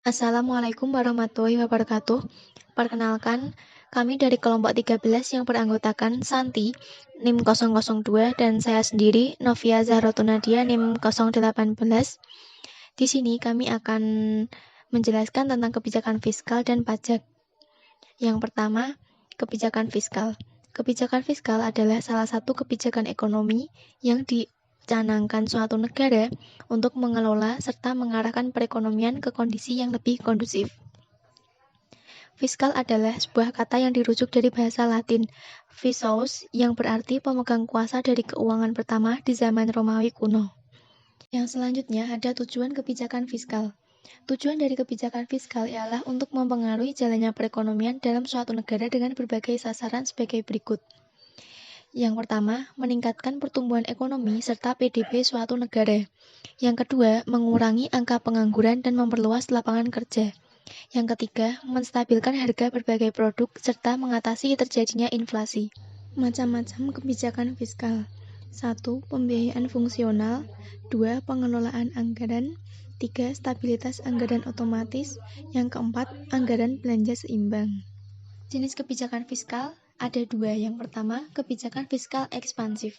Assalamualaikum warahmatullahi wabarakatuh. Perkenalkan, kami dari kelompok 13 yang beranggotakan Santi, NIM 002, dan saya sendiri, Novia Zahrotu Nadia, NIM 018. Di sini kami akan menjelaskan tentang kebijakan fiskal dan pajak. Yang pertama, kebijakan fiskal. Kebijakan fiskal adalah salah satu kebijakan ekonomi yang dicanangkan suatu negara untuk mengelola serta mengarahkan perekonomian ke kondisi yang lebih kondusif. Fiskal adalah sebuah kata yang dirujuk dari bahasa Latin, visos, yang berarti pemegang kuasa dari keuangan pertama di zaman Romawi kuno. Yang selanjutnya ada tujuan kebijakan fiskal. Tujuan dari kebijakan fiskal ialah untuk mempengaruhi jalannya perekonomian dalam suatu negara dengan berbagai sasaran sebagai berikut. Yang pertama, meningkatkan pertumbuhan ekonomi serta PDB suatu negara. Yang kedua, mengurangi angka pengangguran dan memperluas lapangan kerja. Yang ketiga, menstabilkan harga berbagai produk serta mengatasi terjadinya inflasi. Macam-macam kebijakan fiskal. 1. Pembiayaan fungsional. 2. Pengelolaan anggaran. 3. Stabilitas anggaran otomatis. Yang keempat, anggaran belanja seimbang. Jenis kebijakan fiskal ada dua. Yang pertama, kebijakan fiskal ekspansif.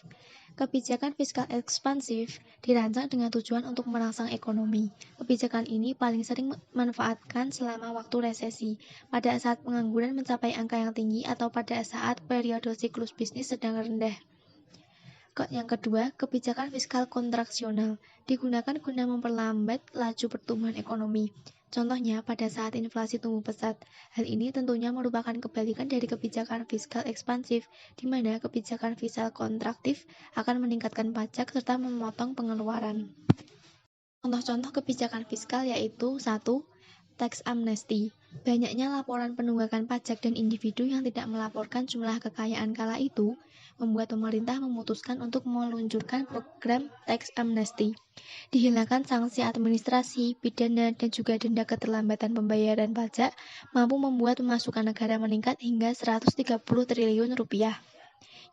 Kebijakan fiskal ekspansif dirancang dengan tujuan untuk merangsang ekonomi. Kebijakan ini paling sering dimanfaatkan selama waktu resesi, pada saat pengangguran mencapai angka yang tinggi atau pada saat periode siklus bisnis sedang rendah. Yang kedua, kebijakan fiskal kontraksional digunakan guna memperlambat laju pertumbuhan ekonomi. Contohnya, pada saat inflasi tumbuh pesat. Hal ini tentunya merupakan kebalikan dari kebijakan fiskal ekspansif, di mana kebijakan fiskal kontraktif akan meningkatkan pajak serta memotong pengeluaran. Contoh-contoh kebijakan fiskal yaitu 1. Tax amnesty. Banyaknya laporan penunggakan pajak dan individu yang tidak melaporkan jumlah kekayaan kala itu membuat pemerintah memutuskan untuk meluncurkan program tax amnesty. Dihilangkan sanksi administrasi, pidana, dan juga denda keterlambatan pembayaran pajak mampu membuat pemasukan negara meningkat hingga 130 triliun rupiah.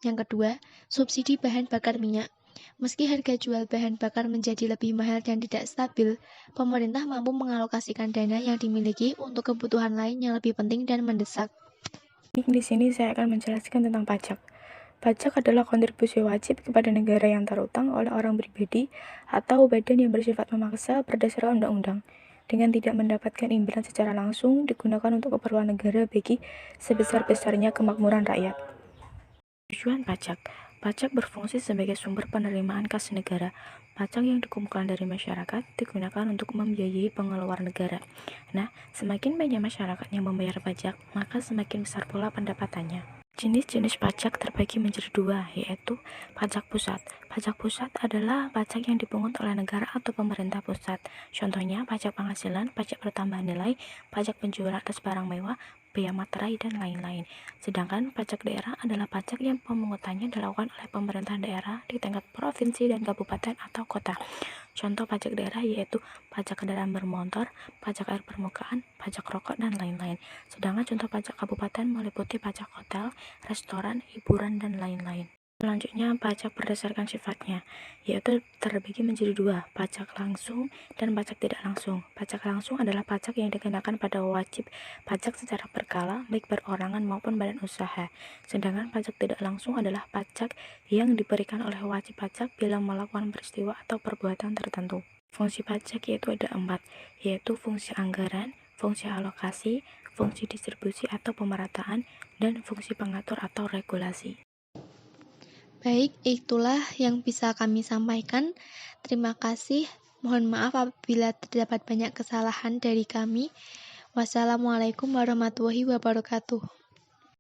Yang kedua, subsidi bahan bakar minyak. Meski harga jual bahan bakar menjadi lebih mahal dan tidak stabil, pemerintah mampu mengalokasikan dana yang dimiliki untuk kebutuhan lain yang lebih penting dan mendesak. Di sini saya akan menjelaskan tentang pajak. Pajak adalah kontribusi wajib kepada negara yang terutang oleh orang pribadi atau badan yang bersifat memaksa berdasarkan undang-undang. Dengan tidak mendapatkan imbalan secara langsung, digunakan untuk keperluan negara bagi sebesar-besarnya kemakmuran rakyat. Tujuan pajak. Pajak berfungsi sebagai sumber penerimaan kas negara. Pajak yang dikumpulkan dari masyarakat digunakan untuk membiayai pengeluaran negara. Nah, semakin banyak masyarakat yang membayar pajak, maka semakin besar pula pendapatannya. Jenis-jenis pajak terbagi menjadi dua, yaitu pajak pusat. Pajak pusat adalah pajak yang dipungut oleh negara atau pemerintah pusat. Contohnya, pajak penghasilan, pajak pertambahan nilai, pajak penjualan atas barang mewah, bea materai, dan lain-lain. Sedangkan pajak daerah adalah pajak yang pemungutannya dilakukan oleh pemerintah daerah di tingkat provinsi dan kabupaten atau kota. Contoh pajak daerah yaitu pajak kendaraan bermotor, pajak air permukaan, pajak rokok, dan lain-lain. Sedangkan contoh pajak kabupaten meliputi pajak hotel, restoran, hiburan, dan lain-lain. Selanjutnya, pajak berdasarkan sifatnya, yaitu terbagi menjadi dua, pajak langsung dan pajak tidak langsung. Pajak langsung adalah pajak yang dikenakan pada wajib pajak secara berkala, baik perorangan maupun badan usaha. Sedangkan pajak tidak langsung adalah pajak yang diberikan oleh wajib pajak bila melakukan peristiwa atau perbuatan tertentu. Fungsi pajak yaitu ada 4, yaitu fungsi anggaran, fungsi alokasi, fungsi distribusi atau pemerataan, dan fungsi pengatur atau regulasi. Baik, itulah yang bisa kami sampaikan. Terima kasih. Mohon maaf apabila terdapat banyak kesalahan dari kami. Wassalamualaikum warahmatullahi wabarakatuh.